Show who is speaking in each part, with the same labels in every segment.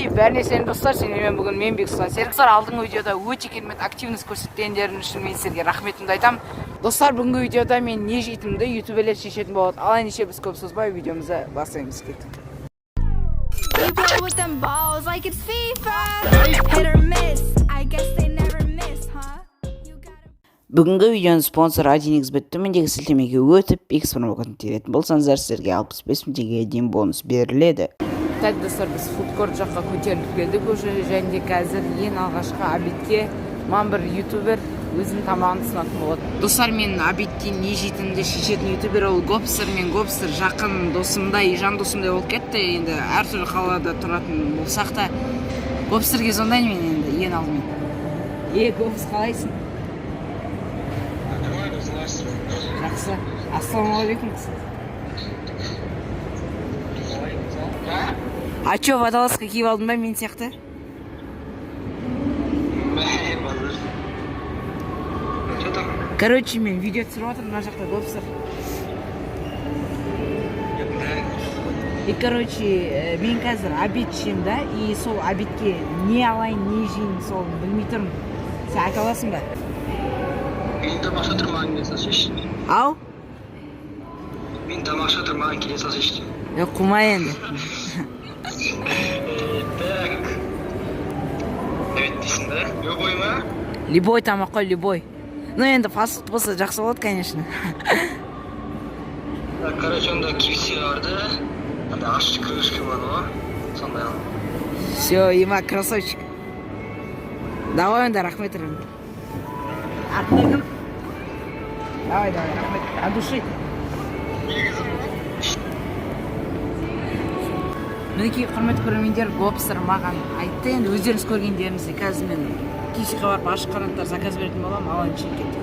Speaker 1: бәріне сәлем достар, мен бүгін мен Бексұлан. Серіксар алдыңғы видеода өте керемет активность көрсеткендерің үшін мен сіздерге рахметімді айтам. Достар, бүгінгі видеода мен не жейтінімді ютуберлер шешетін болады. Ал ендеше біз көп созбай видеомызды бастаймыз. Кеттік. Бүгінгі видеоның спонсоры AdNXBet. Төмендегі сілтемеге өтіп, X промокодын теретін болсаңыздар, сіздерге 65 000 теңгеге дейін бонус беріледі. Так, достар, біз фудкорт жаққа көтеріліп келдік уже, және де қазір ең алғашқы обедке маған бір ютубер өзінің тамағын ұсынатын болады. Достар, мен обедте не жейтінімді шешетін ютубер ол Гопстер. Мен Гопстер жақын досымдай, жан досымдай болып кетті. Енді әртүрлі қалада тұратын болсақ та Гопстерге звондаймын мен енді ең алдымен. Гопс, қалайсың? Жақсы. Ассалаумағалейкум. А чё, водолазка киіп алдың ба мен сияқты? Короче, мен видео түсіріп отырмын, мына жақта Гопстер. И, короче, мен қазір обед ішем да, и сол обедке не алайын, не жейін, сол білмей тұрмын. Сен айта аласың ба?
Speaker 2: Мен тамақша тұрмаған келе салшы.
Speaker 1: Ау?
Speaker 2: Мен тамақша тұрмаған келе салшы.
Speaker 1: Құма енді.
Speaker 2: Так. Evet дейсің да? Любой ма?
Speaker 1: Любой тамақ қой, любой. Ну енді фастфуд болса жақсы болады, конечно.
Speaker 2: Так, короче, онда KFC барды. Анда ащы крылышки бар ғой. Сондай ал.
Speaker 1: Все, ема, красавчик. Давай онда, рахмет ұрын. Артына кім? Давай, рахмет. От души. Мінекей, құрметті көрермендер, Гопстер маған айтты, енді өздеріңіз көргендеріңізде қазір мен KFC-ға барып ашық қанаттар заказ беретін болам, ал енді кеттік.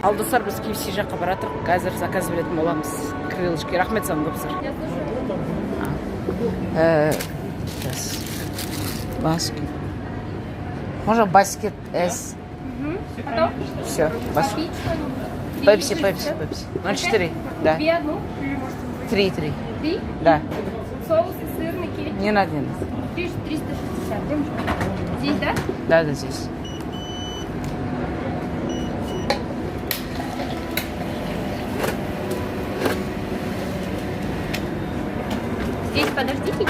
Speaker 1: Ал достар, біз KFC жаққа баратырық, қазір заказ беретін боламыз. Крылышки. Рахмет саған, Гопстер. Баскет. Можно баскет S? Все, баскет. Пепси. 0,4. Да. 3. 3? Да.
Speaker 3: Соус сырный или
Speaker 1: Не надо.
Speaker 3: 1360, девушка. Здесь, да?
Speaker 1: Да, здесь.
Speaker 3: Здесь подождите.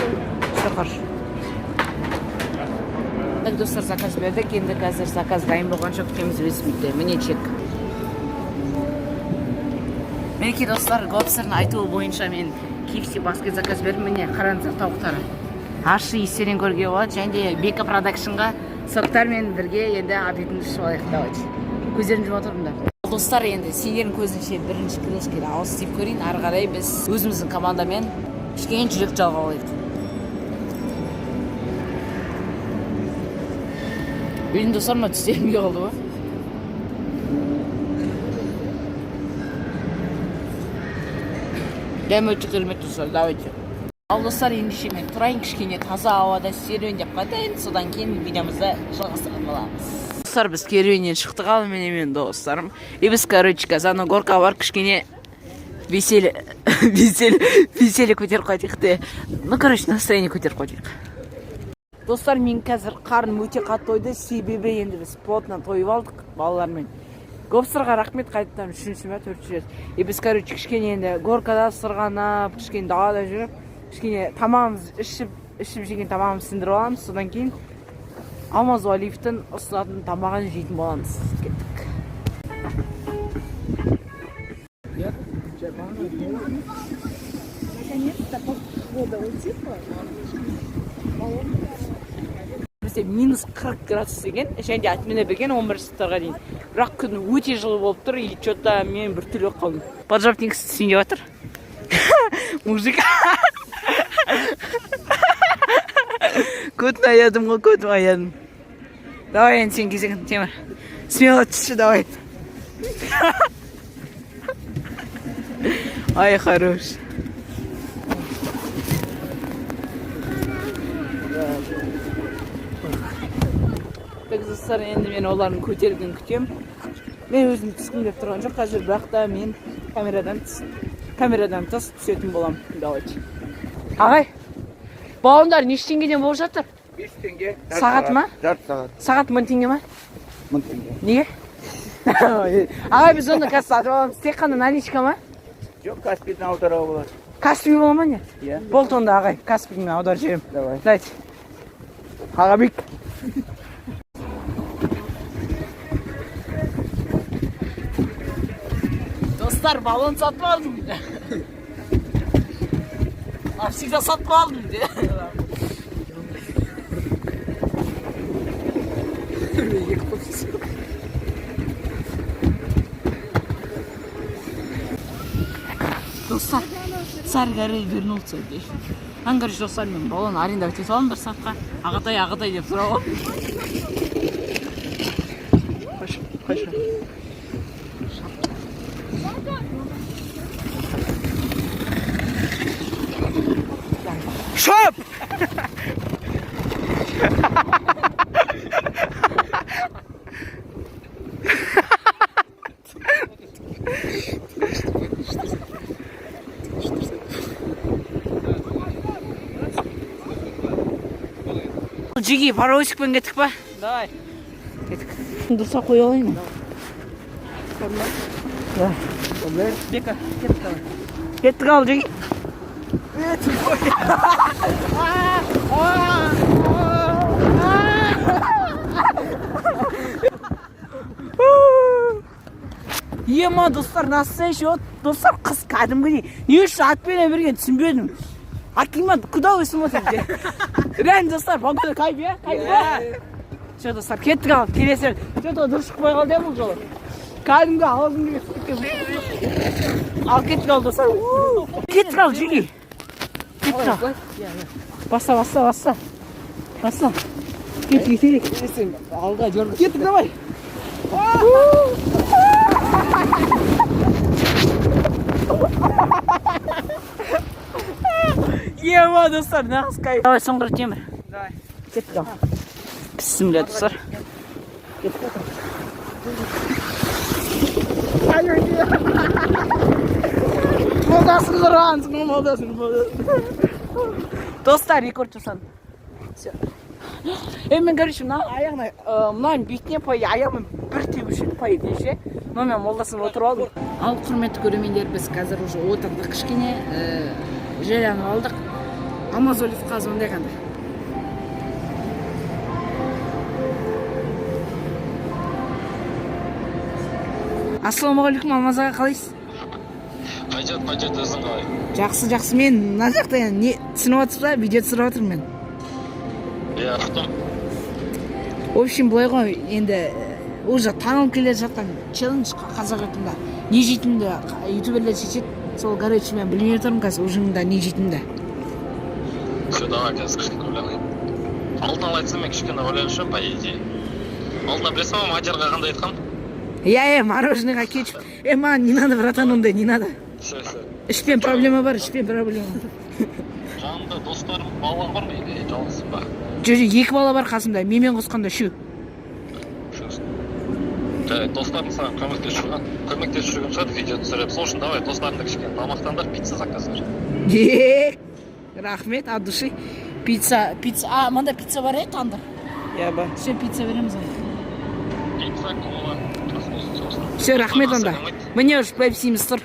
Speaker 1: Все хорошо. Так, достар, заказ бердік. Енді қазір заказ дайын болғанша күтеміз ресмейді. Міне чек. Мінекей достар, Гопстердің айтуы бойынша мен KFC баскет заказ бердім. Міне қараңыздар тауықтары. Ашы естерін көрге болады. Және де Бека продакшнға соқтармен бірге енді обедімді ішіп алайық. Давайте. Көздерін жұмып отырмын да. Достар, енді сендердің көзінше бірінші крылышкені ауыз істеп көрейін. Ары қарай біз өзіміздің командамен кішкене жүрек жалға алайық. Benim dostlarım da tüslerim kaldı. Дәм өте керемет достар, давайте. Ал достар, ендеше мен тұрайын кішкене таза ауада серуендеп қайтайын, содан кейін видеомызды жалғастыратын боламыз. Достар, біз керуеннен шықтық, ал мен достарым. И біз, короче, казаны горка бар, кішкене веселье көтеріп қайтайық те. Ну, короче, настроение көтеріп қайтайық. Достар, мен қазір қарным өте қатты тойды, себебі енді біз плотно тойып алдық балалармен. Гопстерға рахмет, қайтадан 3-ші ме 4-ші рет. И біз, короче, кішкене енді горкада сырғанап, кішкене далада жүріп, кішкене тамағымыз ішіп жеген тамағымыз сындырып аламыз. Содан кейін Алмаз Уалиевтің ұсынатын тамағын жейтін боламыз. Кеттік. Бізде минус 40 градус деген, және де атмена берген 11 сыптарға дейін. Бірақ күн өте жылы болып тұр, и что-то мен бір түрлі қалдым. Поджапник түсін деп жатыр. Мужик. Көтін аядым ғой, көтін аядым. Давай, енді сен кезегін, Темір. Смело түсші, давай. Ай, хорош. Так, достар, енді мен олардың көтерген күтем. Мен өзім түскім деп тұрған жоқ, қазір бірақ та мен камерадан тыс түсетін болам. Давайте. Ағай, балондар неше теңгеден болып жатыр?
Speaker 2: 5 теңге.
Speaker 1: Сағат ма?
Speaker 2: Жарты сағат.
Speaker 1: Сағат 1000 теңге ма?
Speaker 2: 1000 теңге.
Speaker 1: Неге? Аға біз оны қазір сатып аламыз. Тек қана наличка ма?
Speaker 2: Жоқ, Каспийден аударуға болады.
Speaker 1: Каспий бола ма не?
Speaker 2: Иә.
Speaker 1: Болды онда ағай, Каспиймен аударып жіберемін.
Speaker 2: Давай.
Speaker 1: Дайте. Ағабек. Достар, баллон сатып алдым. А всегда сатып алдым де. Достар, саргары вернулся здесь. Ан короче, достар, мен баллон арендовать етіп алдым бір сатқа. Ағатай деп сұрап алдым. Қойшы. Шоп! Жиги, паровозикпен кеттік па? Давай. Кеттік. Дұрса қой алайын. Да. Бека, кеттік ал. Кеттік ал, Жиги. Ема, достар, настоящий от. Достар, қыз кәдімгідей. Не үшін атпен берген түсінбедім. Акимат, куда вы смотрите? Реально, достар, погода кайф, я? Кайф, я? Все, достар, кеттік ал, келесі. Что-то дұрыс шықпай қалды я бұл жолы. Кәдімгі аузым деген сүтке. Ал кеттік ал, достар. Кеттік ал, Жиги. Кеттік ал. Баста. Кеттік. Алға жорғы. Кеттік, давай. Ема, достар, нағыз кайф. Давай, соңғыр темір. Давай. Кеттік ал. Бісмілля, достар. Молдасын қырғансың, молдасын. Достар, рекорд жасадым. Все. Мен, короче, мынаның бетіне пай, аяғымен бір тебушек пай дейші. Мен молдасын отырып алдым. Ал, құрметті көрермендер, біз қазір уже отырдық кішкене, жайланып алдық. Амазолев қазы ондай қандай. Ассалаумағалейкум, Алмаз аға, қалайсыз?
Speaker 2: Қайжат, өзің қалай?
Speaker 1: Жақсы, мен мына жақта не түсініп отырсыз ба? Видео түсіріп отырмын мен.
Speaker 2: Иә, ұқтым.
Speaker 1: В общем, былай ғой, енді уже танылып келе жатқан челлендж қазақ етімді. Не жейтінді ютуберлер шешеді. Сол, короче, мен білмей отырмын қазір ұжымда не жейтінді.
Speaker 2: Все, давай, қазір кішкене ойланайын. Алдын ала айтсам, мен кішкене ойланышым, по идее. Алдына білесің ба, мадиарға қандай айтқан?
Speaker 1: Я, мороженыйға кетіп. Маған не надо, братан, ондай, не надо.
Speaker 2: Все.
Speaker 1: Ішпен проблема бар.
Speaker 2: Жанымда достарым, балалар бар ма? Жалғызсың ба?
Speaker 1: Жоқ, екі бала бар қасымда, менімен қосқанда үшеу.
Speaker 2: Достарым саған көмектесіп жүрген шығар, видео түсіріп. Сол үшін давай, достарымды кішкене тамақтандар, пицца заказдар.
Speaker 1: Рахмет, от души. Пицца. Мында пицца бар тандыр?
Speaker 4: Иә, ба.
Speaker 1: Все, пицца береміз онда.
Speaker 2: Пицца, кола,
Speaker 1: Все, рахмет онда. Міне уж пепсиіміз тұр.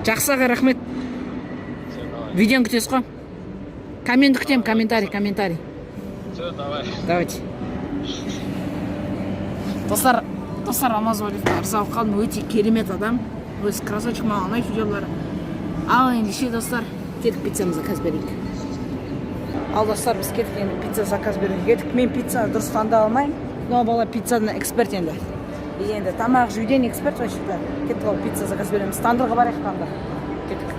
Speaker 1: Жақсы аға, рахмет. Видеоны күтесіз ғой? Коммент күтем, комментарий.
Speaker 2: Все, давай.
Speaker 1: Давайте. Достар, Амазолевті арзалып қалдым, өте керемет адам. Өз красочек маған ұнайды видеолары. Ал ендеше, достар, кеттік пиццамызды заказ берейік. Ал, достар, біз кеттік енді пицца заказ берейік. Кеттік, мен пиццаны дұрыс таңдап алмаймын. Но бала пиццадан эксперт енді. Енді тамақ жеуден эксперт вообще-то. Кеттік ал, пицца заказ береміз. Тандырға барайық тандыр. Кеттік.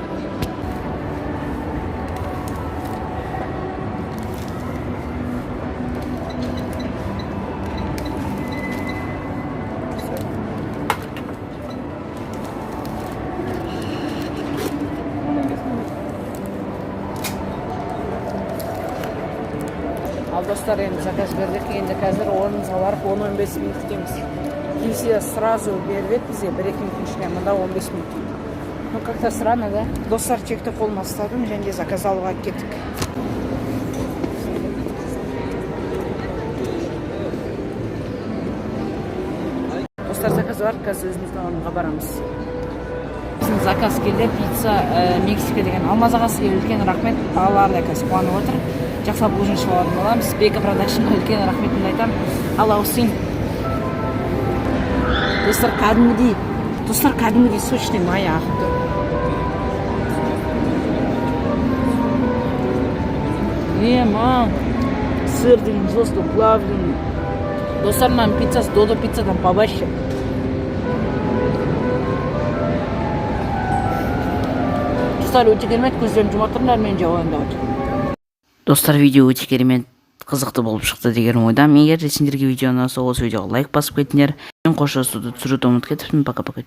Speaker 1: Ал, достар, енді заказ бердік. Енді қазір орнымызға барып 10-15 минут күтеміз. Келсе сразу беріп еді бізге 1-2 минут ішіне, мұнда 15 минут. Ну, как-то странно, да? Достар, чекті қолыма ұстадым, және заказ алуға кеттік. заказы бар, қазір өзіміздің орынға барамыз. Біздің заказ келді, пицца Мексика деген Алмаз ағасыға үлкен рахмет, балалар да қазір қуанып отыр. Жақсылап ужин шоуын аламыз. Бека продакшнға үлкен рахметімді айтамын. Алла аусын. Достар кәдімгідей сочный май ағып тұр. Мам, сыр деген жестко плавленый. Достар, маған пиццасы Додо пиццадан побольше. Достар, өте керемет, көздерін жұма тұрыңдар, мен жауайымда отыр. Достар, видео өте керемет, қызықты болып шықты деген ойдамын. Егер де сендерге видео ұнаса, осы видеоға лайк басып кетіңдер. Мен қоштасуды түсіруді ұмытып кетіппін. Пока-пока.